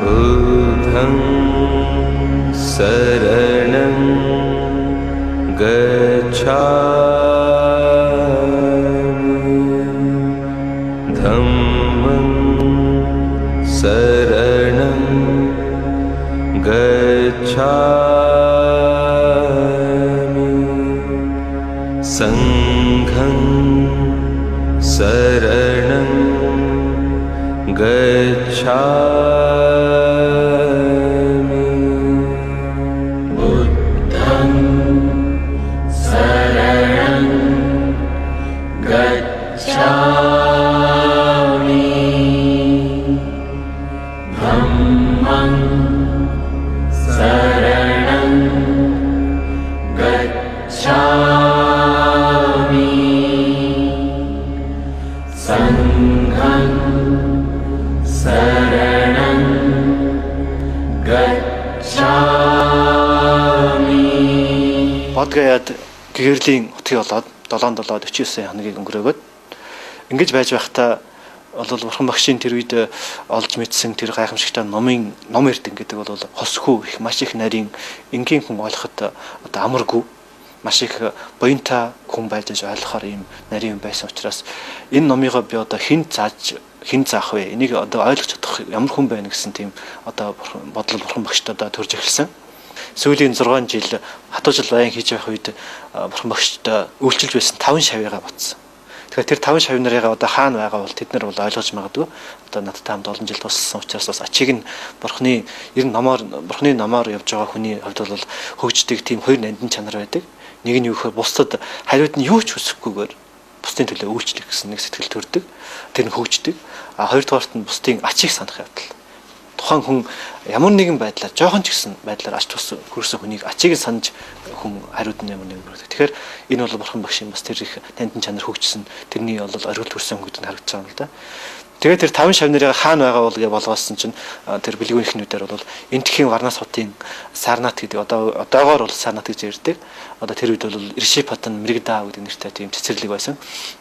बुद्धं शरणं गच्छामि धम्मं शरणं गच्छामि संघं शरणं गच्छामि बुद्धं शरणं गच्छामि धम्मं शरणं गच्छामि संघं शरणं गच्छामि. Бодгаяад гэрлийн утгыг болоод 7-7-49 хоногийг өнгөрөөгөөд ингэж байж байхдаа бол бурхан багшийн тэр үед олж мэдсэн тэр гайхамшигтай ном эрдэн гэдэг бол хосгүй их маш их нарийн энгийн хүн ойлгоход одоо амаргүй маш их буянтай хүн байж ойлгохоор ийм нарийн байсан учраас энэ номыг би одоо хэн заах вэ? Энийг одоо ойлгож чадах ямар хүн байна гэсэн тийм одоо бодлол бурхан багшд одоо төрж эхэлсэн. Сүүлийн 6 жил хатуу жил баян хийж байх үед бурхан багшд үйлчилж байсан 5 шавьяага батсан. Тэгэхээр тэр 5 шавь нарыгаа одоо хаана байгаа бол тэд нар бол ойлгож магадгүй. Одоо надтай хамт олон жил туссан учраас бас ачиг нь бурхны намаар явж байгаа хүний хувьд бол хөгждөг тийм хоёр нандин чанар байдаг. Нэг нь юу гэхээр бусдад хариуд нь юу ч хүсэхгүйгээр бусдын төлөө үйлчлэх гэсэн нэг сэтгэл төрдөг. Тэр нь хөгждөг. А хоёрдугаарт нь бусдын ачийг санах явдал. Тухайн хүн ямар нэгэн байдлаар жоохон ч гэсэн байдлаар ач тус хүрсэн хүнийг ачийг санаж хүн хариуд нь ямар нэгэн бүрдэх. Тэгэхээр энэ бол бурхан багшийн бас тэр их нандин чанар хөгжсөн тэрний бол оргил төрсэн хүмүүс харагдаж байгаа юм л да. Тэгээд тэр 5 шавь нарыг хаана байгаа бол гэж болгоосон чинь тэр бэлгүүн ихнүүдээр бол энтхийн Варнас хотын Сарнат гэдэг одоогоор бол Сарнат гэж ярьдаг. Одоо тэр үед бол Иршипатан Мэрэгдаа гэдэг нэртэй тийм цэцэрлэг байсан.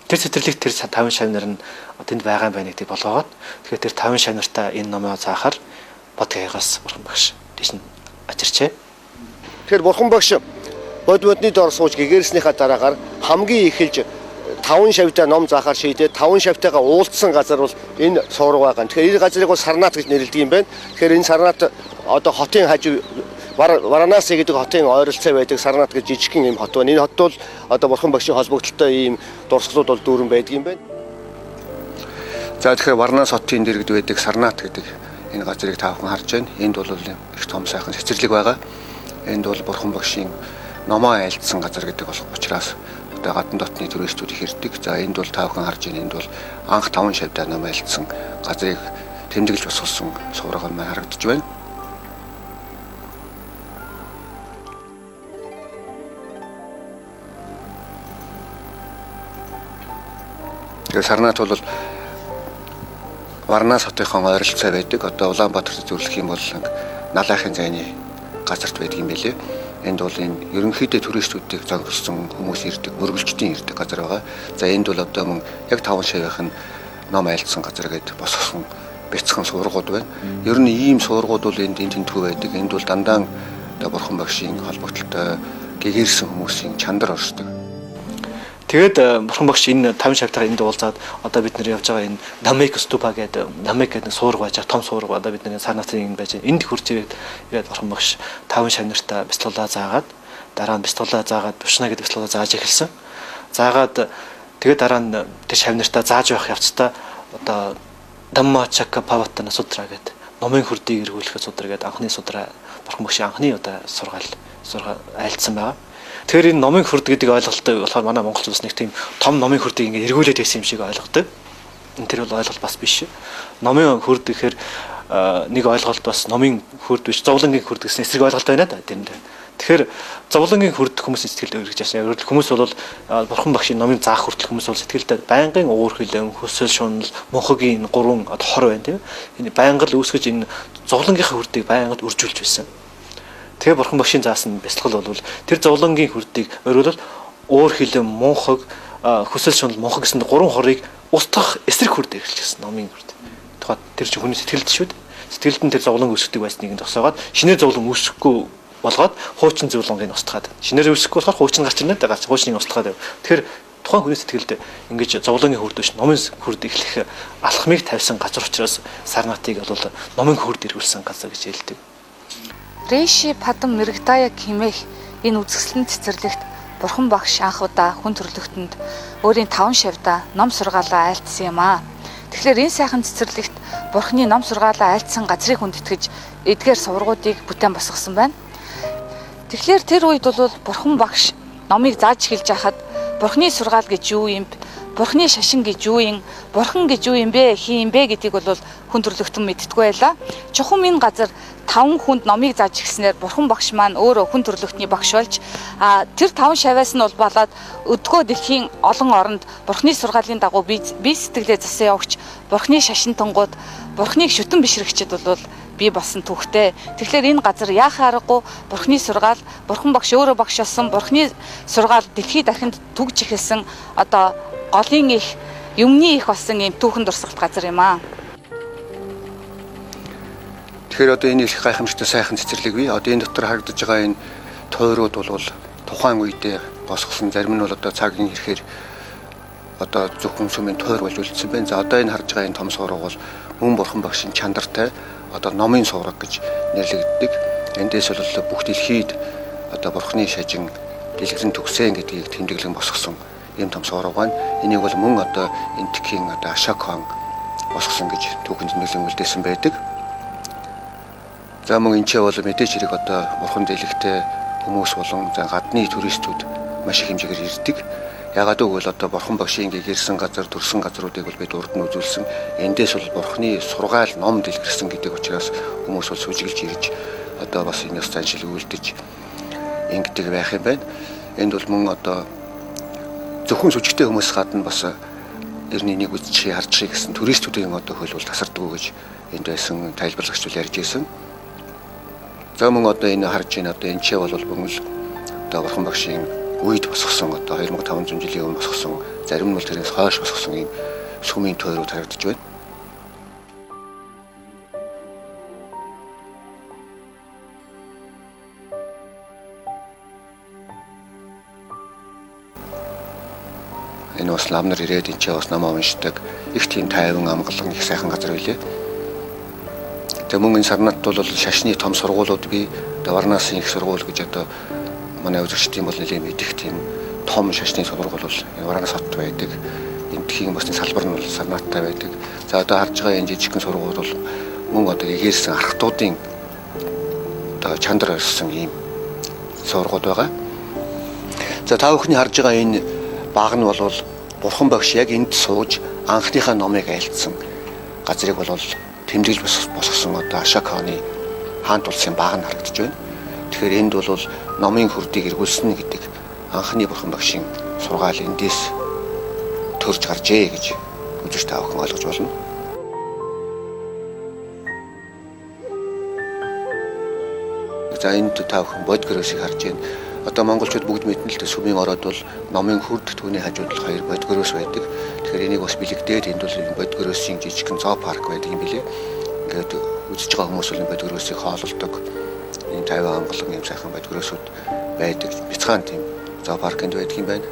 Тэр цэцэрлэгт тэр 5 шавь нар нь тэнд байгаа юм байна гэдгийг болгоод тэгэхээр тэр 5 шавь нартаа энэ номоо заахаар Бодгаяагаас бурхан багш тийш нь ачирчээ. Тэгэхээр бурхан багш бодны дор сууж гэгэрснийхаа дараагаар хамгийн эхэлж 5 шавьтай ном заахаар шийдээд 5 шавьтайгаа уулзсан газар бол энэ суурга байгаа. Тэгэхээр энэ газрыг бол Сарнат гэж нэрлэдэг юм байна. Тэгэхээр энэ Сарнат одоо хотын хажуу Варанаси гэдэг хотын ойролцоо байдаг Сарнат гэж жижигхэн юм хот байна. Энэ хот бол одоо бурхан багшийн холбогдлолтой ийм дурсгалууд бол дүүрэн байдаг юм байна. За тэгэхээр Варанас хотын дэргэд байдаг Сарнат гэдэг энэ газрыг та бүхэн харж байна. Энд бол их том сайхан цэцэрлэг байгаа. Энд бол бурхан багшийн номоо айлдсан газар гэдэг учраас гадна дотны туристууд их ирдэг. За энд бол та бүхэн харж байна. Энд бол анх 5 шавьтай ном айлдсан газрыг тэмдэглэж босгосон суурга маань харагдаж байна. Тэгээ Сарнат бол Варанас хотынхон ойролцоо байдаг. Одоо Улаанбаатарт зөвлөх юм бол налайхын зайны газарт байдаг юм билээ. Энд бол энэ ерөнхийдөө туристуудыг зориулсан хүмүүс ирдэг, мөргөлчдийн ирдэг газар байгаа. За энд бол одоо мөн яг 5 шавьяахан ном айлдсан газар гэдэг босгосон бяцхан суургууд байна. Ер нь ийм суургууд бол энд тэнтгүү байдаг. Энд бол дандаа одоо бурхан багшийн холбогдлолтой гэгэрсэн хүмүүсийн чандар оршдог. Тэгээд бурхан багш энэ 5 шавьтайгаа энд уулзаад одоо бид нэр явж байгаа энэ Намек ступа гэдэг Намек гэдэг суурга байж том суурга одоо бид нэр Сарнатын байж энд хурж ирээд бурхан багш 5 шавь нартаа бяцлуулаа заагаад дараа нь бяцлуулаа заагаад Душна гэдэг бяцлуулаа зааж эхэлсэн. Заагаад тэгээд дараа нь тэр шавь нартаа зааж явах явцдаа одоо Даммачакапаваттана судра гэдэг номын хурдыг эргүүлэхэд судра гэдэг анхны судра бурхан багшийн анхны одоо сурга айлдсан байгаа. Тэгэхээр энэ номын хурд гэдэг ойлголттой болохоор манай монголчууд бас нэг тийм том номын хурдыг ингэ эргүүлээд байсан юм шиг ойлгодог. Энэ тэр бол ойлголт бас биш. Номын хурд гэхээр нэг ойлголт бас номын хурд биш, зовлонгийн хурд гэсэн эсрэг ойлголт байна да тэнд. Тэгэхээр зовлонгийн хурд хүмүүсийн сэтгэлд өргөж яасан. Өөрөлд хүмүүс бол бурхан багшийн номын заах хүртэл хүмүүс бол сэтгэлдээ байнгын уур хилэн, хөсөл шунал, мөнхөгийн 3 хор байна тийм. Энэ байнга л үүсгэж энэ зовлонгийнхаа хурдыг байнга үржүүлж байсан. Тэгээ бурхан багшийн заасан бяцлал бол тэр зовлонгийн хүрдийг өөрөөр уур хилэн мөнхөг хөсөл шунал мөнхөг гэсэн 3 хорыг устгах эсрэг хүрд эргэлж гисэн номын хүрд. тогтоход тэр чинь хүний сэтгэлд шүү дээ. Сэтгэлд нь тэр зовлон үүсгдэг байсныг зогсоогоод шинээр зовлон үүсэхгүй болгоод хуучин зөвлөнгийг устгаад шинээр үүсэхгүй болохоор хуучин гарч ирнэ даа хуучныг устгаад. Тэгэхээр тухайн хүний сэтгэлд ингэж зовлонгийн хүрд биш номын хүрд эхлэх алхмыг тавьсан газар учраас Сарнаатыг бол номын хүрд эргүүлсэн газар гэж хэлдэг. Рэши Падам Мэрэгдаяг хэмээх энэ үзэсгэлэн цэцэрлэгт Бурхан багш анх удаа хүн төрлөختөнд өөрийн 5 шавьдаа ном сургаалаа айлтсан юм аа. Тэгэхээр энэ сайхан цэцэрлэгт Бурханы ном сургаалаа айлтсан газрыг хүндэтгэж эдгээр сургуудыг бүтээн босгосон байна. Тэгэхээр тэр үед бол Бурхан багш номыг зааж эхэлж байхад Бурханы сургаал гэж юу юм? Бурханы шашин гэж юу юм? Бурхан гэж юу юм бэ? Хин юм бэ гэдгийг бол хүн төрлөختөн мэдтгүй байлаа. Чухам энэ газар 5 хүнд номыг зааж ирснээр Бурхан багш маань өөрөө хүн төрлөختний багш болж тэр 5 шавьяас нь бол болоод өдгөө дэлхийн олон оронд Бурханы сургаалын дагуу бие сэтгэлээ засаа явагч Бурханы шашин тунгууд Бурханыг шүтэн бишрэгчд бол бий болсон түүхтэй. Тэгэхээр энэ газар яахаа аргагүй Бурханы сургаал, Бурхан багш өөрөө багш болсон, Бурханы сургаал дэлхийд дахинд түгж эхэлсэн одоо голын их юмны их болсон юм түүхэн дурсгалт газар юм аа. Тэгэхээр одоо энэ их гайхамшигтай сайхан цэцэрлэг бий. Одоо энэ дотор харагдаж байгаа энэ тойрууд бол тухайн үедээ босгосон, зарим нь бол одоо цагийн ирэхээр одоо зөвхөн сүмийн тойр болж үлдсэн байна. За одоо энэ харж байгаа энэ том сураг бол мөн Бурхан багшийн чанартай одоо номын сураг гэж нэрлэгддэг. Эндээс бол бүх дэлхийд одоо Бурханы шажин дэлгэрэн төгсөн гэдгийг тэмдэглэн босгосон ийм том сураг байна. Энийг бол мөн одоо энтхийн одоо Ашок хаан босгосон гэж түүхэнд нөлөөлөн үлдээсэн байдаг. За мөн энэ ч бол мэдээж хэрэг одоо Бурхан дэлгэхтэй хүмүүс болон за гадны туристүүд маш их хэмжээгээр ирдэг. Ягаад гэвэл одоо Бурхан багшийн гэрсэн газар, төрсэн газруудыг бол бид урд нь үзүүлсэн. Эндээс бол Бурханы сургаал ном дэлгэрсэн гэдэг учраас хүмүүс бол сүжиглж ирж одоо бас энэс заншил үлдэж ингэдэг байх юм байна. Энд бол мөн одоо зөвхөн сүжигтэй хүмүүс гадна бас эртний нэг үзчий харж гэсэн туристүүдийн одоо хөл бол тасардгүй гэж энд байсан тайлбарлагч ярьж ирсэн. За мөн одоо энэ харж байна одоо энэ ч бол мөн л одоо Бурхан багшийн үед босгосон одоо 2500 жилийн өмнө босгосон зарим нь бол тэрнээс хойш босгосон юм сүмийн тойрууд харагдаж байна. Энэ бас ламнар ирээд энэ ч бас намаа уншдаг их тийм тайван амгалан их сайхан газар байлээ. Тэгээ мөн энэ Сарнаат бол шашны том сургуулиуд бий. Варнасын их сургууль гэж одоо манай үзэгчдийн бол нэлээд мэдих тийм том шашны сургууль бол Варнас хотод байдаг. Энтхийн басны салбар нь бол Сарнааттай байдаг. За одоо харж байгаа энэ жижигхэн сургууль бол мөн одоо игээрсэн архтуудын одоо чандар өрсөн ийм сургууль байгаа. За та бүхний харж байгаа энэ баг нь бол Бурхан багш яг энд сууж анхныхаа номыг айлтсан газрыг бол тэмдэглэж босгосон одоо Ашок хааны хаант улсын баг нь харагдаж байна. Тэгэхээр энд бол номын хүрдийг эргүүлсэн гэдэг анхны Бурхан багшийн сургаал эндээс төрж гаржээ гэж үзэж та бүхэн ойлгож болно. За энд та бүхэн бодгөрөөсийг харж байна. Одоо монголчууд бүгд мэднэ л дээ сүмийн ороод бол номын хүрд түүний хажууд л 2 бодгөрөөс байдаг. Тэгэхээр энийг бас бэлэгдээд энд бол бодгөрөөсийн жижигхэн зоопарк байдаг юм билээ. Ингээд үзэж байгаа хүмүүс бол бодгөрөөсийг хоололдог. Энэ 50 ангалан юм сайхан бодгөрөөсүүд байдаг. Бяцхан тийм зоопаркнд байдаг юм байна.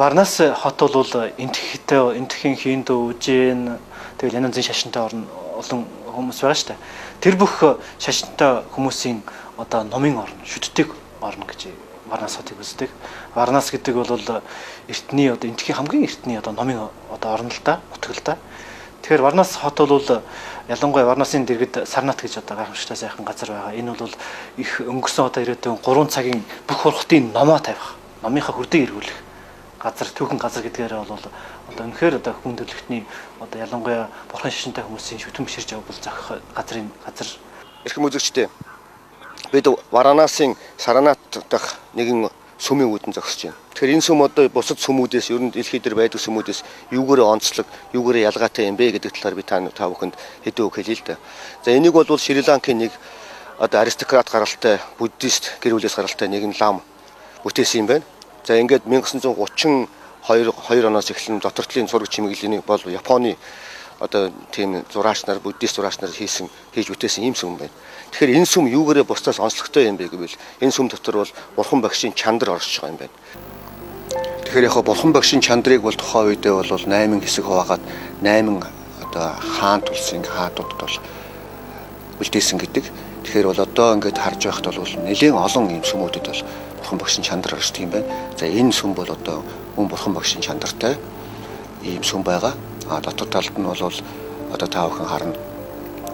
Варнас хот бол энтхийн хиндүү, үжийн тэгэл янз бүрийн шашинтай орн олон хүмүүс байгаа шүү дээ. Тэр бүх шашинтай хүмүүсийн одоо номын орн, шүтдэг орн гэж Варнас хотыг үздэг. Варнас гэдэг бол эртний одоо энтхийн хамгийн эртний одоо номын одоо орн л да, нутаг л да. Тэгэхээр Варнас хот бол ялангуяа Варнасын дэргэд Сарнат гэж одоо гайхамшигтай сайхан газар байгаа. Энэ бол их өнгөрсөн одоо ирээдүйн 3 цагийн бүх урхтын номоо тавих, номынхаа хүрдэг эргүүлэх газар, түүхэн газар гэдгээр бол одоо үнэхээр одоо хүн төрөлхтний одоо ялангуяа бурхан шишинтэй хүмүүсийн шүтэн биширж явбал зохих газар. Эрхэм үзэгчдээ бид Варанасын Сарнат дахь нэгэн сүмийн үүдэн зогсож байна. Тэгэхээр энэ сүм одоо бусад сүмүүдээс ер нь дэлхийд дээр байдаг сүмүүдээс юугээрээ онцлог, юугээрээ ялгаатай юм бэ гэдэг талаар би та бүхэнд хэдэн үг хэлье л да. За энийг бол Шри Ланкийн нэг одоо аристократ гаралтай, буддист гэр бүлээс гаралтай нэгэн лам бүтээсэн юм байна. За ингээд 1932 оноос эхлэн дотортлын зураг чимэглэлийн бол Японы одоо тийм зураач нар, буддист зураач нар хийж бүтээсэн ийм сүм байна. Тэгэхээр энэ сүм юугээрээ бусдаас онцлогтой юм бэ гэвэл энэ сүм дотор бол Бурхан Багшийн чандар оршиж байгаа юм байна. Тэгэхээр яг Бурхан Багшийн чандрыг бол тухайн үедээ бол 8 хэсэг хуваагаад 8 одоо хаан тулсын хаадуудад бол үлдээсэн гэдэг. Тэгэхээр бол одоо ингээд харж байхад бол нэлээд олон ийм сүмүүдэд бол Бурхан Багшийн чандар оршиж юм байна. За энэ сүм бол одоо мөн Бурхан Багшийн чандартай ийм сүм байгаа. Дотор талд нь бол одоо та бүхэн харна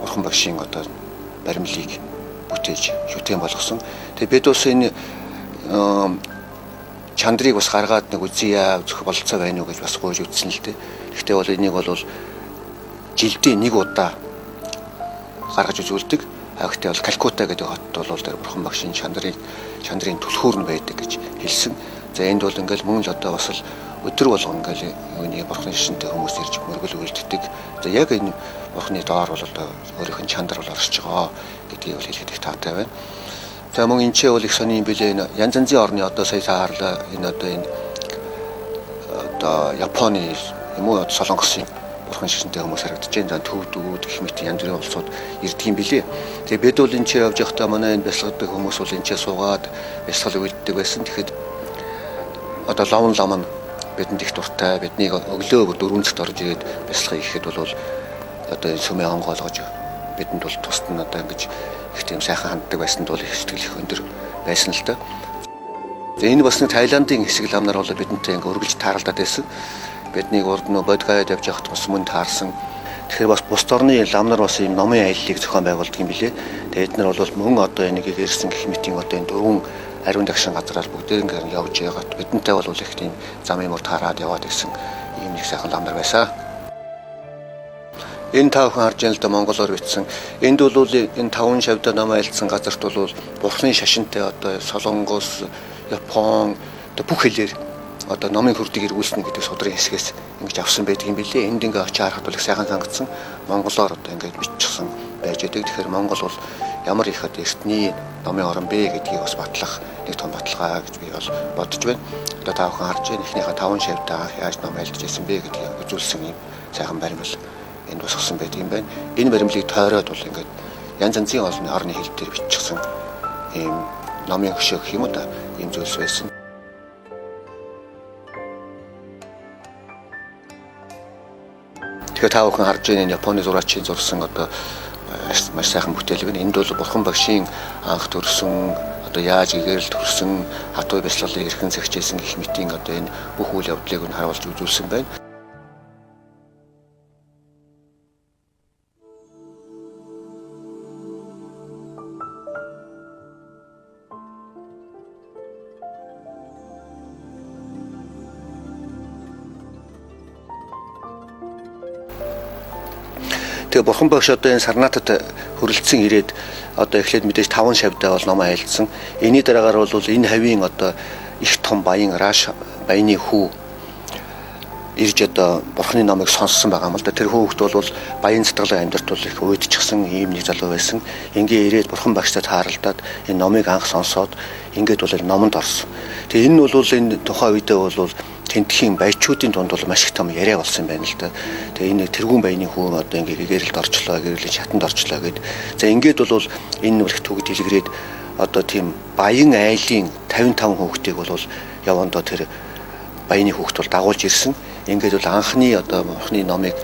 Бурхан Багшийн одоо баримлыг бүтээж шүтэн болгосон. Тэгээ бид бас энэ чандрыг бас гаргаад нэг үзье үзэх бололцоо байна уу гэж бас гуйж үзсэн л дээ. Гэхдээ бол энийг бол жилдээ нэг удаа гаргаж үзүүлдэг. Гэхдээ бол Калкутта гэдэг хот бол тэр Бурхан Багшийн чандрын түлхүүр нь байдаг гэж хэлсэн. За энд бол ингээл мөн л одоо бас л өдөр болгон ингээл үүний Бурханы шишинтэй хүмүүс ирж мөргөл үлддэг. За яг энэ Бурханы доор бол одоо өөрийнх нь чандар бол оршиж байгаа гэдгийг бол хэлэхэд их таатай байна. За мөн энэ ч бол их сони юм билээ. Янз янзын орны одоо сая хаарлаа энэ одоо Японы юм уу Солонгосын Бурхан шишинтэй хүмүүс харагдаж байна. Төвдүүд гэх мэт янз бүрийн улсууд ирдэг юм билээ. Тэгээ бид бол энэ ч явж явахдаа манай энэ бясалгадаг хүмүүс бол энэ ч суугаад бясалгал үлддэг байсан. Тэгэхэд одоо лам бидэнд их дуртай, биднийг өглөө 4 цагт орж ирээд бясалгал хийхэд бол одоо энэ сүмээ онгоолгож бидэнд бол тусад нь одоо ингэж их тийм сайхан ханддаг байсанд бол их сэтгэл их өндөр байсан л да. За энэ бас нэг Таиландын хэсэг лам нар бол бидэнтэй ингээ өргөлж тааралдаад байсан. Биднийг урд нь бодгаяд явж явахд бас мөн таарсан. Тэгэхээр бас бусд орны лам нар бас ийм номын аяллыг зохион байгуулдаг юм билээ. Тэгээд эдгээр бол мөн одоо энийг ирсэн гэх мэтийн одоо энэ 4 ариун дагшин газраас бүгдээр ингээд явж яагаад бидэнтэй бол их тийм замын мөр таарад яваад ирсэн ийм нэг сайхан лам нар байсан. Энэ тав харж ял да монголоор бичсэн. Энд бол энэ 5 шавьда ном айлдсан газарт бол Бурханы шашинтай одоо Солонгос, Япон бүх хэлээр одоо номын хүрдийг эргүүлсэн гэдэг судрын хэсгээс ингэж авсан байдаг юм билээ. Энд ингээ очиж харахад бол их сайхан сангацсан. Монголоор одоо ингээд бичсэн байж байдаг. Тэгэхээр Монгол бол ямар их эртний номын орон бэ гэдгийг бас батлах нэг том баталгаа гэж би бол бодож байна. Одоо та бүхэн харж байна. Эхнийхээ 5 шавьдаа яаж ном айлдж ирсэн бэ гэдгийг үзүүлсэн юм сайхан баримл энд босгосон байдаг юм байна. Энэ баримлыг тойроод бол ингээд янз янзын олон орны хэл дээр бичсэн ийм номын хөшөө гэх юм уу да ийм зүйлс байсан. Тэгэхээр та бүхэн харж байгаа энэ Японы зураачийн зурсан одоо маш сайхан бүтээл байна. Энд бол Бурхан Багшийн анх төрсөн одоо яаж гэгэрэл төрсөн хатуу бясалгалыг эрхэн зэгчээсэн гэх мэтийн одоо энэ бүх үйл явдлыг нь харуулж үзүүлсэн байна. Тэгээ Бурхан Багш одоо энэ Сарнатад хөрөлдсөн ирээд одоо эхлээд мэдээж 5 шавьдаа бол ном айлдсан. Энийн дараагаар бол энэ хавийн одоо их том баян Раш баяны хүү ирж одоо Бурханы номыг сонссон байгаа юм л да. Тэр хүүхэд бол баян сэтгэлийн амьдралд бол их уйдчихсан ийм нэг залуу байсан. Ингээ ирээд Бурхан Багштай тааралдаад энэ номыг анх сонсоод ингээд бол номонд орсон. Тэгээ энэ бол энэ тухайн үедээ бол тентхийн баячуудын дунд бол маш их том яриа болсон юм байна л да. Тэгээ энэ тэргүүн баяны хүн одоо ингээ гэгэрэлд орчлоо, гэгэрлийн шатанд орчлоо гэд. За ингээд бол энэ нүрх төгөд дэлгэрээд одоо тийм баян айлын 55 хүүхдийг бол явандаа тэр баяны хүүхд бол дагуулж ирсэн. Ингээд бол анхны одоо Бурханы номыг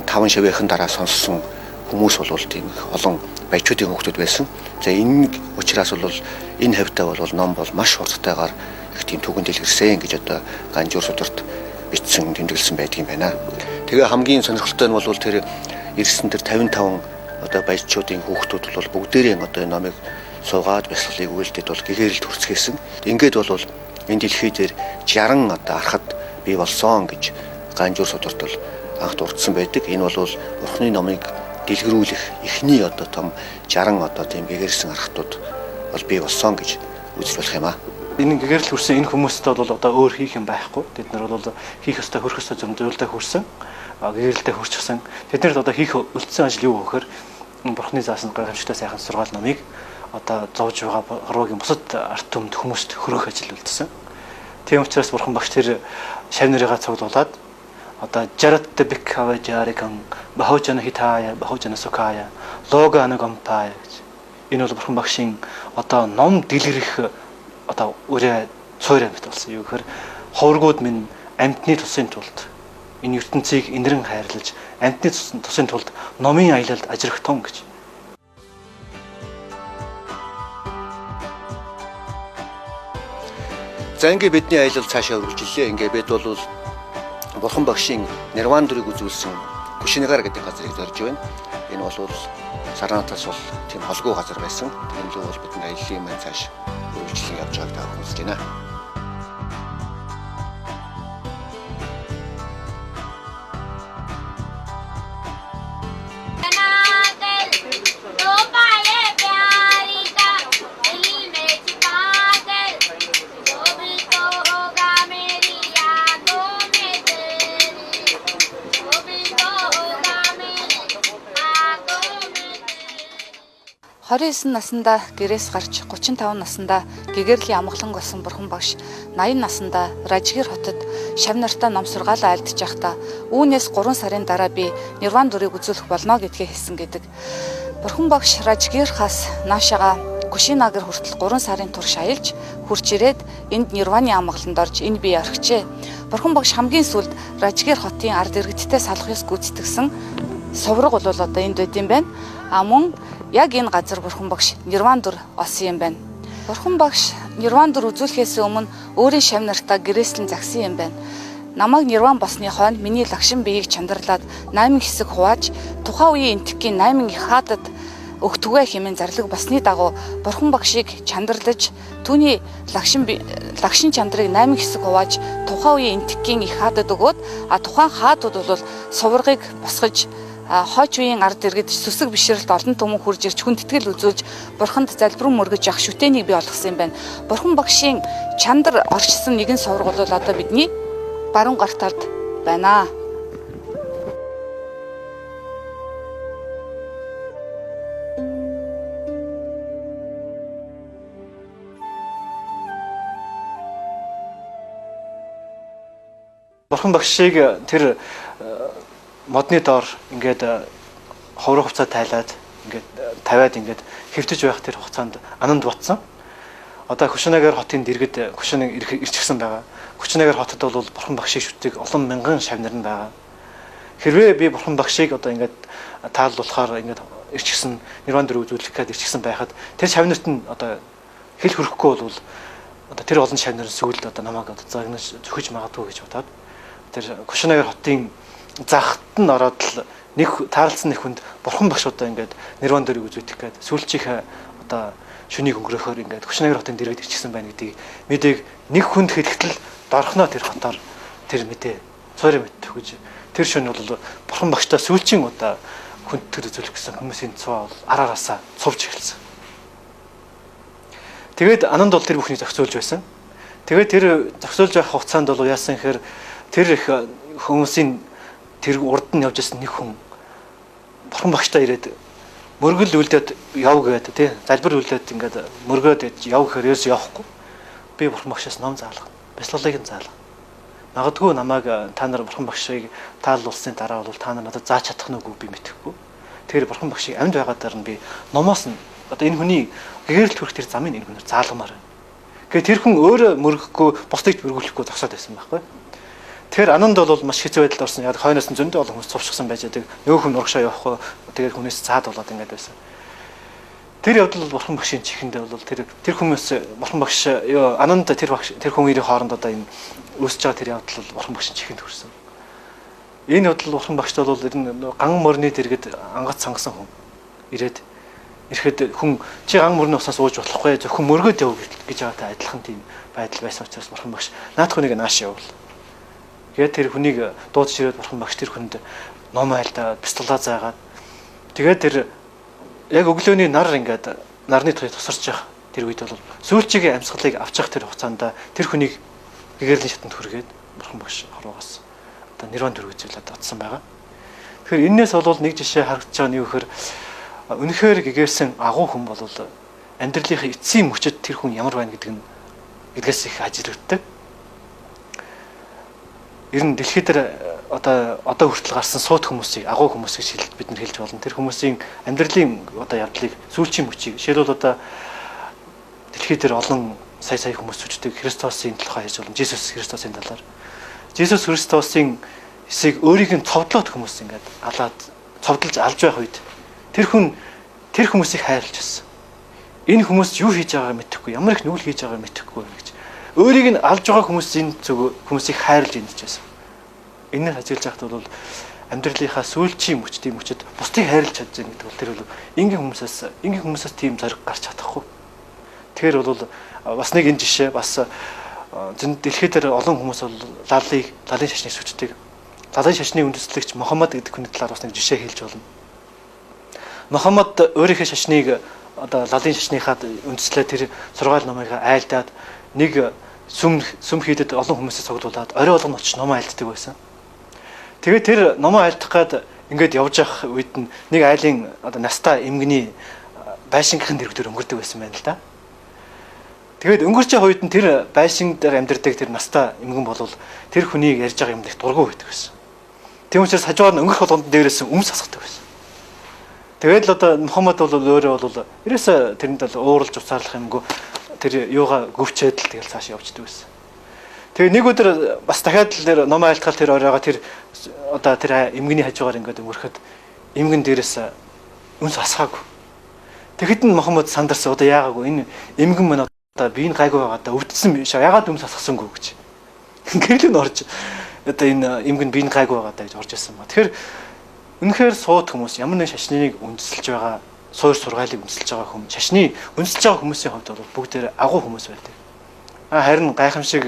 5 шавьяахан дараа сонссон хүмүүс бол тийм олон баячуудын хүүхдүүд байсан. За энэ учраас бол энэ хавьтаа бол ном бол маш хурдтайгаар их тийм түгэнд дэлгэрсэн гэж одоо Ганжуур сударт бичсэн тэмдэглэсэн байдаг юм байна. Тэгээ хамгийн сонирхолтой нь бол тэр ирсэн тэр 55 одоо баячуудын хүүхдүүд бол бүгдээрээ одоо энэ номыг суугаад бясалгалыг үйлдэд бол гэгээрэлд хүрцгээсэн. Ингээд бол энэ дэлхий дээр 60 одоо арахад бий болсон гэж Ганжуур судалт бол анх дурдсан байдаг. Энэ бол Бурхны номыг дэлгэрүүлэх эхний одоо том 60 одоо тийм гэгэрсэн архтууд бол бий болсон гэж үзэж болох юм аа. Энэ гэгэрэл хүрсэн энэ хүмүүстээ бол одоо өөр хийх юм байхгүй. Тэд нар бол хийх ёстой хөрөх ёстой зөвлөлтөд хүрсэн. Гэгэрэлтэй хүрчихсэн. Тэднэрт одоо хийх үлдсэн ажил юу вэ гэхээр Бурхны заасан гайхамшигтай сайхан сургаал номыг одоо зовж байгаа хорвогийн бусад арт түмэнд хүмүүст хөрөх ажил үлдсэн. Тийм учраас Бурхан багш тэр шав нарыгаа цуглуулад одоо жарат бик хава жарикан бахожана хитая бахожана сукая лого анагампай гэж. Энэ бол Бурхан багшийн одоо ном дэлгэрэх одоо үрээ цойроо мэт болсон. Юу гэхээр ховргууд минь амьтны тусын тулд энэ ертөнцийг инэрэн хайрлаж амьтны тусын тулд номын аялалд ажирахтун гэж. За ингээ бидний аялал цаашаа үргэлжлэлээ. Ингээ бид бол Бурхан багшийн Нирвандурыг үзүүлсэн Кушинагар гэдэг газрыг зорж байна. Энэ бол Саранатаас бол тийм холгүй газар байсан. Тийм л бол бидний аяллаа маань цааш үргэлжлэн явж байгааг та үзэж байна. Хорин 9 наснда гэрээс гарч 35 наснда гэгэрлийн амгалан болсон Бурхан багш 80 наснда Ражгир хотод шав нартай ном сургаалаа альдж байхдаа үүнээс 3 сарын дараа би Нирвандурыг үзүүлэх болно гэдгээ хэлсэн гэдэг. Бурхан багш Ражгирхаас наашаага Кушинагар хүртэл 3 сарын турш аялж хурж ирээд энд Нирваны амгаланд орж энэ бие орхижээ. Бурхан багш хамгийн сүүлд Ражгир хотын ард иргэдтэй салах ёс гүйцэтгсэн сувраг бол одоо энд байд юм байна. Мөн яг энэ газар Бурхан багш Нирвандур олсон юм байна. Бурхан багш Нирвандур үзүүлэхээс өмнө өөрийн шав нартаа гэрээслэн загсан юм байна. Намайг Нирван болсны хойно миний лагшин биеийг чандарлаад 8 хэсэг хувааж тухайн үеийн энтхийн 8 их хаадад өгтгөө хэмээн зарлаг басны дагуу Бурхан багшийг чандарлаж түүний лагшин чандрыг 8 хэсэг хувааж тухайн үеийн энтхийн их хаадад өгөөд тухайн хаадууд бол суврагыг босгож хойч үеийн ард иргэд сүсэг бишрэлт олон түмэн хурж ирж хүндэтгэл үзүүлж Бурханд залбирэн мөргөж явах шүтээнийг бий болгосон юм байна. Бурхан багшийн чандар орчсон нэгэн сувраг бол одоо бидний баруун гарт талд байна. Бурхан багшийг тэр модны доор ингээд ховрог хувцас тайлаад ингээд тавиад ингээд хэвтэж байх тэр хугацаанд ананд батсан. Одоо Кушинагар хотын дэргэд Кушинаг ирчихсэн байгаа. Кушинагар хотод бол Бурхан багшийг шүтдэг олон мянган шав нар нь байгаа. Хэрвээ би Бурхан багшийг одоо ингээд тааллуулахаар ингээд ирчихсэн Нирвандур үзүүлэх гээд ирчихсэн байхад тэр шав нарт нь одоо хэл хөрөхгүй бол одоо тэр олон шав нар сүүлд одоо намайг одоо загнаж зөхөж магадгүй гэж бодоод тэр Кушинагар хотын захт нь ороод л нэг таарлцсан нэг хүнд Бурхан багш одоо ингээд Нирвандурыг үзүүлэх гээд сүүлчийнхээ одоо шүнийг өнгөрөхөөр ингээд Кушинагар хотын дэргэд ирчихсэн байна гэдгийг мэдээг нэг хүнд хэлэхдээ дорхноо тэр хотоор тэр мэдээ цорын мэддэг гэж тэр шөнө бол Бурхан багштай сүүлчийн удаа хүндтгэл үзүүлэх гэсэн хүмүүсийн цоо араараасаа цувж эхэлсэн. Тэгээд ананд бол тэр бүхнийг зохицуулж байсан. Тэгээд тэр зохицуулж байх хугацаанд бол яасан гэхээр тэр их хүмүүсийн тэр урд нь явж байсан нэг хүн Бурхан багштай ирээд мөргөл үлдээд яв гэдэг тий залбир үлдээд ингээд мөргөөд яв гэхээр ерөөс явахгүй. Би Бурхан багшаас ном заалгана. Бясалгалыг нь заалгана. Магадгүй намайг та нар Бурхан багшийг тааллуулсны дараа бол та нар надад зааж чадах нь үгүй би мэдэхгүй. Тэгэхээр Бурхан багшийг амьд байгаадаар нь би номоос нь одоо энэ хүний гэгэрэлт хүрэх тэр замыг энэ хүнээр заалгамаар байна. Тэгэхээр тэр хүн өөрөө мөргөхгүй бусдыг мөргүүлэхгүй зогсоод байсан байхгүй. Тэр ананд бол маш хэцүү байдалд орсон. Яг хойноос нь зөндөө олон хүмүүс цувшгсан байж байгаа. Нөгөө хүн урагшаа явахгүй. Тэгээд хүнээс цаад болоод ингээд байсан. Тэр явдал бол Бурхан багшийн чихэндээ бол тэр хүмүүс Бурхан багш ананд тэр хүн хоёрын хооронд одоо энэ үүсэж байгаа тэр явдал бол Бурхан багшийн чихэнд хүрсэн. Энэ бодлол бурхан багшд бол ер нь ган морны дэргэд ангац сангасан хүн ирээд ирэхэд хүн чи ган мөрний усаас ууж болохгүй зөвхөн мөргөөд яв гэж байгаатай адилхан тийм байдал байсан учраас бурхан багш наад хүнийг нааш явуул. Тэгээд тэр хүнийг дуудаж ирээд бурхан багш тэр хүнд ном айлдаа пистолаа заагаад тэгээд тэр яг өглөөний нар ингээд нарны тухай тусарч явах тэр үед бол сүүлчийн амьсгалыг авчих тэр хугацаанд тэр хүнийг гэгэрлийн шатанд хүргээд бурхан багш хорвоогоос одоо нэрван дөрөв үзүүлээд татсан байгаа. Тэгэхээр энээс бол нэг жишээ харагдаж байгаа нь юу гэхээр үнэхээр гэгэрсэн агуу хүн бол амьдралынхаа эцсийн мөчөд тэр хүн ямар байна гэдэг нь илгээс их ажиглагддаг. Ер нь дэлхийд дээр одоо хүртэл гарсан сууд хүмүүсийг агуу хүмүүс гэж бид нар хэлж болно. Тэр хүмүүсийн амьдралын одоо явдлыг сүүлчийн мөчийг жишээлбэл одоо дэлхийд дээр олон сая хүмүүс үждэг Христосын талаар ярьж болно. Жисус Христосын талаар. Жисус Христосын эсийг өөрийг нь цовдлоод хүмүүс ингээд цовдлж алж байх үед тэр хүмүүсийг хайрлаж байсан. Энэ хүмүүс юу хийж байгааг мэдэхгүй, ямар их нүгэл хийж байгааг мэдэхгүй гэж. Өөрийг нь алж байгаа хүмүүсийг хайрлаж ингэж байсан. Энээр ажиглаж байхад бол амьдралынхаа сүүлчийн мөчөд бусдыг хайрлаж чадж байгаа гэдэг бол тэр бол энгийн хүмүүсээс тийм зориг гарч чадахгүй. Тэгэхээр бол бас нэг энэ жишээ бас дэлхийд дээр олон хүмүүс бол лалын шашныг сүчдэг. Лалын шашны үндэслэгч Мухаммад гэдэг хүний талаар бас нэг жишээ хэлж болно. Мухаммад өөрийнхөө шашныг одоо лалын шашныхаа үндэслээ тэр сургаал номыг айлдаад нэг сүм хийдэд олон хүмүүсээс цуглуулад орой болгон очиж ном айлддаг байсан. Тэгээд тэр ном айлдах гээд ингээд явж явах үед нэг айлын одоо настай эмгэний байшингын дэрвдэр өнгөрдөг байсан байна л да. Тэгээд өнгөрч байгаа үед нь тэр байшин дээр амьдардаг тэр настай эмгэн болвол тэр хүнийг ярьж байгаа юмд их дургуй байдаг байсан. Тийм учраас хажуугаар нь өнгөрөх болгонд дээрээс өмс асгадаг байсан. Тэгээд л одоо Мухаммад бол өөрөө бол ерөөсө тэрэнд л ууралж уцаарлах юмгүй тэр юугаа гөвчээд л тэгэл цааш явждаг байсан. Тэгээ нэг өдөр бас дахиад л тэр ном айлтгал тэр оройгоо тэр одоо тэр эмгэний хажуугаар ингээд өнгөрөхөд эмгэн дээрээс өмс асгаагүй. Тэгэхэд нь Мухаммад сандарсан одоо яагаагүй энэ эмгэн мань одоо би энэ гайгүй байгаа да өвдсөн биш ягаад өмс асгасангүй гэж. Гэрэл нь орж одоо энэ эмгэн би энэ гайгүй байгаа да гэж орж ирсэн ба. Тэгэхээр үнэхээр сууд хүмүүс ямар нэгэн шашныг үндэслэж байгаа суур сургаалыг үндэслэж байгаа хүмүүс шашны үндэслэж байгаа хүмүүсийн хувьд бол бүгдээр агуу хүмүүс байдаг. Харин гайхамшиг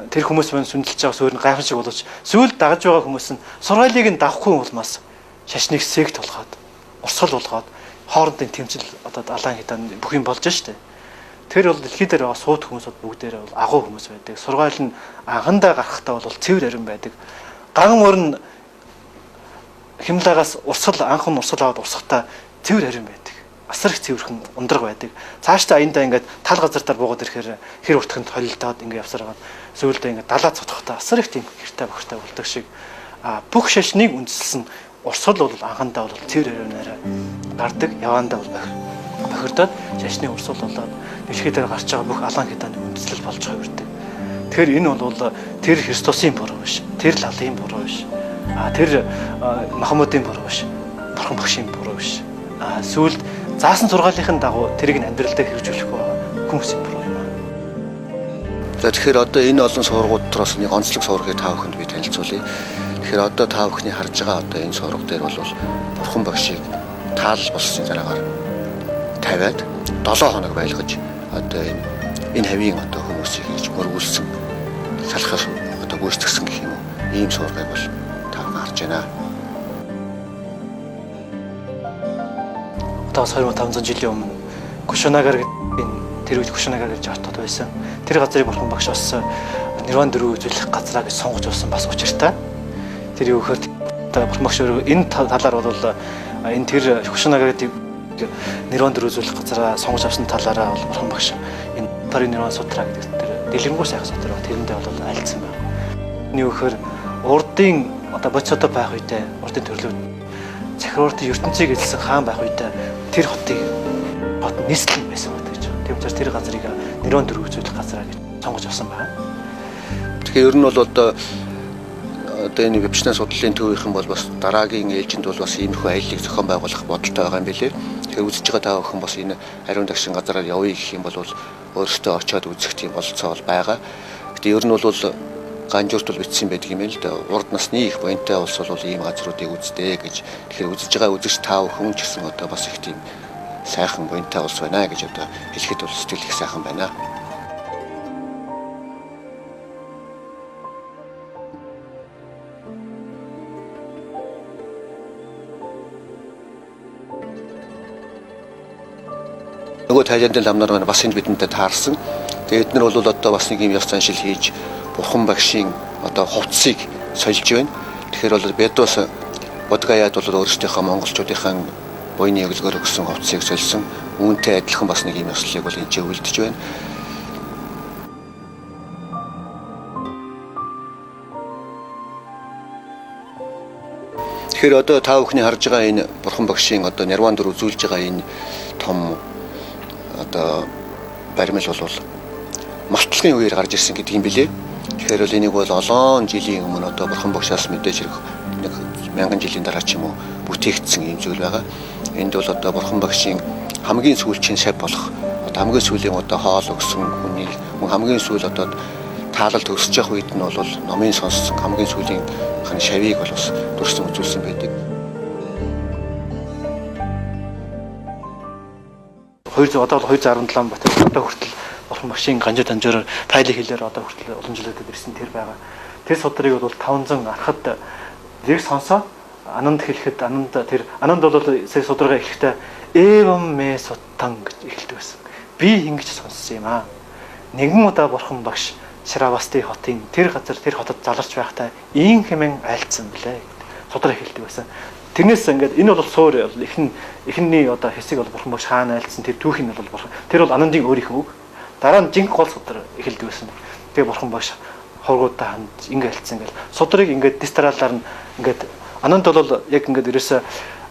тэр хүмүүс маань сүндлж байгаа суурь нь гайхамшиг боловч сүүл дагаж байгаа хүмүүс нь сургаалыг нь давахгүй улмаас шашныг сэгт болгоод урсгал болгоод хоорондын тэмцэл одоо далайн хитан бүх юм болж штэ. Тэр бол дэлхийд дээр байгаа сууд хүмүүс бүгдээр бол агуу хүмүүс байдаг. Сургаал нь анхандаа гарахтаа бол цэвэр арин байдаг. Ган мөрн химлагаас анхан урсгал аваад урсгахтаа цэвэр арин байдаг. Асар их цэвэрхэн ундраг байдаг. Цаашдаа аяндаа ингээд тал газар дээр буугаад ирэхээр хэр уртханд холилдоод ингээд явсараад сүүлдээ ингээд далаа цотхохтаа асар их тийм хэртэй бохиртой болдог шиг бүх шашныг үндэслэн урсгал бол анхандаа бол цэвэр аринаараа гардаг. Явандаа бол бохирдоод шашны урсгал болоод дэлхийд дээр гарч байгаа бүх алан хятааны үндэслэл болж хувирдаг. Тэгэхээр энэ бол тэр Христосын буруу биш. Тэр лалын буруу биш. Тэр Мухаммадын буруу биш. Бурхан багшийн буруу биш. Сүүлд заасан сургаалынхын дагуу тэрийг амьдралдаа хэрэгжүүлэх хүмүүсийн буруу юм аа. За тэгэхээр одоо энэ олон сургууд дотроос нэг онцлог сургыг та бүхэнд би танилцуулъя. Тэгэхээр одоо та бүхний харж байгаа одоо энэ сургал дээр бол бурхан багшийг таалал болсны дараагаар тавиад 7 хоног байлгаж одоо энэ хавийн одоо хүмүүсийг хийж мөргүүлсэн салхар одоо гүйцэтгсэн гэх юм уу ийм сургыг бол та харж байна. Одоо 2500 жилийн өмнө Кушанагар гэдэг тэр үед Кушанагар гэж хотод байсан. Тэр газрыг бурхан багш бас нэрван дөрөв үзүүлэх газраа гэж сонгож авсан бас учиртай. Тэр юу гэхээр одоо бурхан багш энэ талаар бол энэ тэр Кушанагар гэдэг нэрван дөрөв үзүүлэх газраа сонгож авсан талаараа бол бурхан багш энэ Паринерван сутра гэдэг тэр дэлгэрэнгүй сайхан сутра тэрэндээ бол айлцсан байна. Энэ юу гэхээр урдын одоо боцото байх үедээ урдын төрлүүд захиурдын ертөнцийг эзэлсэн хаан байх үедээ тэр хот нийслэл байсан байдаг гэж. Тийм учраас тэр газрыг нэрван дөрөв үзүүлэх газраа гэж сонгож авсан байна. Тэгэхээр ер нь бол одоо энэ вебчнаа судлалын төвийнхэн бол бас дараагийн ээлжинд бол бас иймэрхүү аяллыг зохион байгуулах бодолтой байгаа юм билээ. Тэгэхээр үзэж байгаа та бүхэн бас энэ ариун дагшин газараар явъя гэх юм бол өөрөөсөө очиод үзэх тийм болцоо бол байгаа. Гэтэ ер нь бол ганжууртал бичсэн байдаг юм л да. Урд насны их буянтай улс бол ийм газруудыг үздэг гэж. Тэгэхээр үзэж байгаа үзэгч та бүхэн ч гэсэн одоо бас их тийм сайхан буянтай улс байна гэж одоо хэлэхэд бол сэтгэл их сайхан байна. Нөгөө Тайландын ламнаар маань бас энэ бидэнтэй таарсан. Тэгээд эдгээр бол одоо бас нэг юм ёс заншил хийж Бурхан багшийн одоо хувцсыг сольж байна. Тэгэхээр бол бид бас Бодгаяад бол өөрсдийнхөө монголчуудынхаа буйны өглөөр өгсөн хувцсыг сольсон. Үүнтэй адилхан бас нэг юм ёслолыг бол энэ ч үлдэж байна. Тэгэхээр одоо та бүхний харж байгаа энэ Бурхан багшийн одоо Нирван дөр үзүүлж байгаа энэ том одоо баримл бол мартлагын үеэр гарч ирсэн гэдэг юм билээ. Тэгэхээр бол энийг бол олон жилийн өмнө одоо Бурхан багшаас мэдээж хэрэг нэг 1000 жилийн дараа ч юм уу бүтээгдсэн юм зүйл байгаа. Энд бол одоо Бурхан багшийн хамгийн сүүлчийн шав болох одоо хамгийн сүүлийн одоо хоол өгсөн хүний хамгийн сүүл одоо таалал төгсөж явах үед нь бол номын сонссон хамгийн сүүлийн шавийг бол бас дүрсэн үзүүлсэн байдаг. 267 бат одоо хүртэл Бурхан багшийн ганжуу дамжуур файлын хэлээр одоо хүртэл олон жилүүдэд ирсэн тэр байгаа. Тэр судрыг бол 500 арахад зэрэг сонсоод ананд хэлэхэд ананд бол сая судрага эхлэхдээ эвэм мэ суттан гэж эхэлдэг байсан. Би ингэж сонссон юм аа. Нэгэн удаа Бурхан багш Шравасти хотын тэр газар тэр хотод заларч байхдаа ийн хэмээн айлцсан билээ. Судраг хэлдэг байсан. Тэрнээс ингээд энэ бол суур эхний одоо хэсэг бол Бурхан багш хаана айлцсан тэр түүхийн бол Бурхан. Тэр бол анандын өөрийнх үг. Дараа нь жинк гол судар эхэлдэг байсан. Тэгээ Бурхан багш хургуудаа ханд ингээд айлцсан гэл. Судрыг ингээд дистралаар нь ингээд ананд бол яг ингээд ерөөсө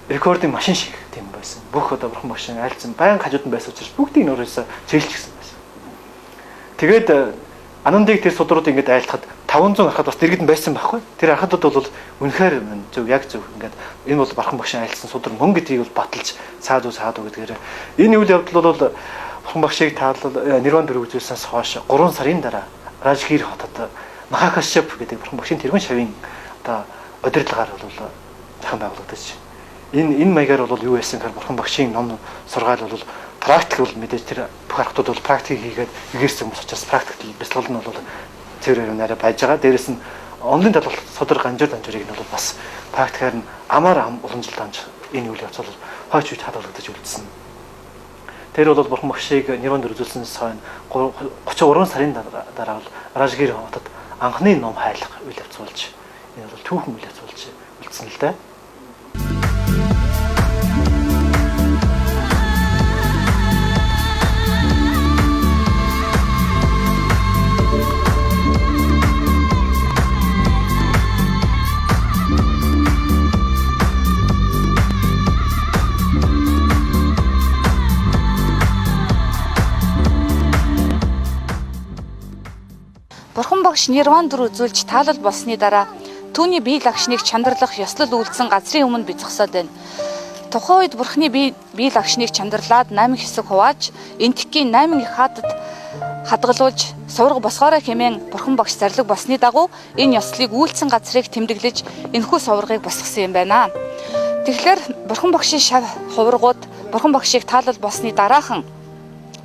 рекординг машин шиг тийм байсан. Бүх одоо Бурхан багшийн айлцсан баян хажууд нь байсан учраас бүгдийг нь өөрөөсө зээлчихсэн байсан. Тэгээд анандыг тэр судруудыг ингээд айлтахад 500 арахад бас дэргэд нь байсан байхгүй. Тэр арахадууд бол үнэхээр зөв яг зөв ингээд энэ бол Бурхан багшийн айлсан судар мөн гэдгийг бол баталж саадуу гэдгээр энэ үйл явдал бол Бурхан багшийг таалал Нирван дөр үзүүлснээс хойш 3 сарын дараа Ражгир хотод Махакашап гэдэг Бурхан багшийн тэргүүн шавийн одоо удирдлагаар бол захин байгуулагдаж энэ маягаар бол юу байсан гэхээр Бурхан багшийн ном сургаал бол практик бол мэдээж тэр бүх аргатууд бол практик хийгээд игээрсэн хүмүүс учраас практик бэлтгэл нь бол цэвэр нараа байж байгаа. Дээрээс нь онлын талбарт судар ганжуур дамжуурыг нь бол бас практикаар нь амар олон жил дамж энэ үйл явц бол хойч үед хадгалагдаж үлдсэн. Тэр бол Бурхан багшийг Нирван дөр үзүүлснээс хойно 33 сарын дараа бол Ражгир хотод анхны ном хайлах үйл явц болж энэ бол түүхэн үйл явц болж үлдсэн л дээ. Бурхан багш Нирван дөр үзүүлж таалал болсны дараа түүний бие лагшныг чандарлах ёслол үйлдсэн газрын өмнө би зогсоод байна. Тухайн үед Бурханы бие лагшныг чандарлаад 8 хэсэг хувааж энтхийн 8 их хадад хадгалуулж сувраг босгоорой хэмээн Бурхан багш зарлаг болсны дагуу энэ ёслыг үйлдсэн газрыг тэмдэглэж энэхүү суврагыг босгосон юм байна. Тэгэхээр Бурхан багшийн шав хуврагууд Бурхан багшийг таалал болсны дараахан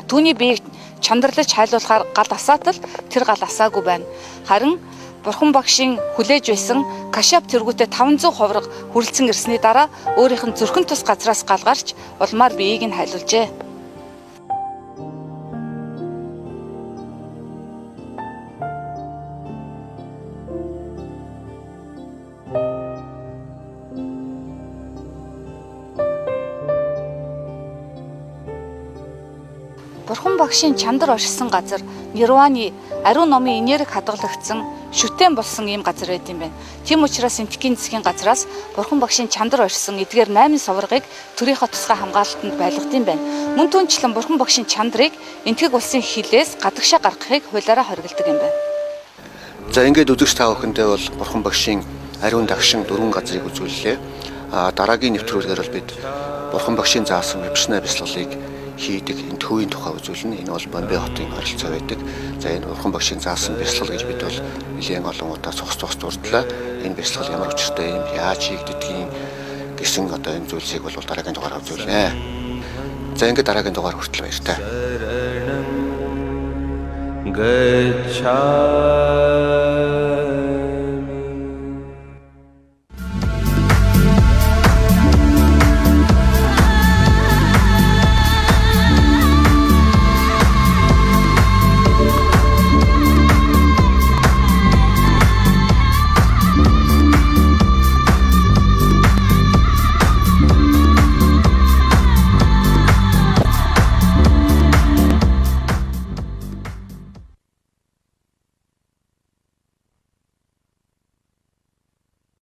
түүний биеийг чандарлаж хайлуулахаар гал асаатал тэр гал асаагүй байна. Харин Бурхан багшийн хүлээж байсан Кашап тэргүүтээ 500 хувраг хүрлцэн ирсний дараа өөрийнх нь зүрхэн тус газраас гал гарч улмаар биеийг нь хайлуулжээ. Бурхан багшийн чандар оршисон газар Нирваны ариун номын энерги хадгалагдсан шүтэн болсон ийм газар байт юм байна. Тийм учраас энтхийн засгийн газраас Бурхан багшийн чандар оршисон эдгээр 8 суврагыг төрийнхөө тусгай хамгаалалтанд байлгад юм байна. Мөн түнчлэн Бурхан багшийн чандрыг энтгэг улсын хилээс гадагшаа гаргахыг хуулиараа хориглодог юм байна. За ингээд үзэгч та бүхэндээ бол Бурхан багшийн ариун дагшин 4 газрыг үзүүллээ. Дараагийн нэвтрүүлгээр бол бид Бурхан багшийн заасан вебшна бяцлаглыг хийдэг энэ төвийн тухай үзүүлнэ. Энэ бол Бомбей хотын оролцоо байдаг. За энэ Бурхан багшийн заасан бясалгал гэж бид бол нэлээд олон удаа цогц дурдлаа. Энэ бясалгал ямар учиртай юм, яаж хийгддгийг гэсэн одоо энэ зүйлсийг бол дараагийн дугаараар үзүүлнэ. За ингээд дараагийн дугаар хүртэл баяртай. Gacchami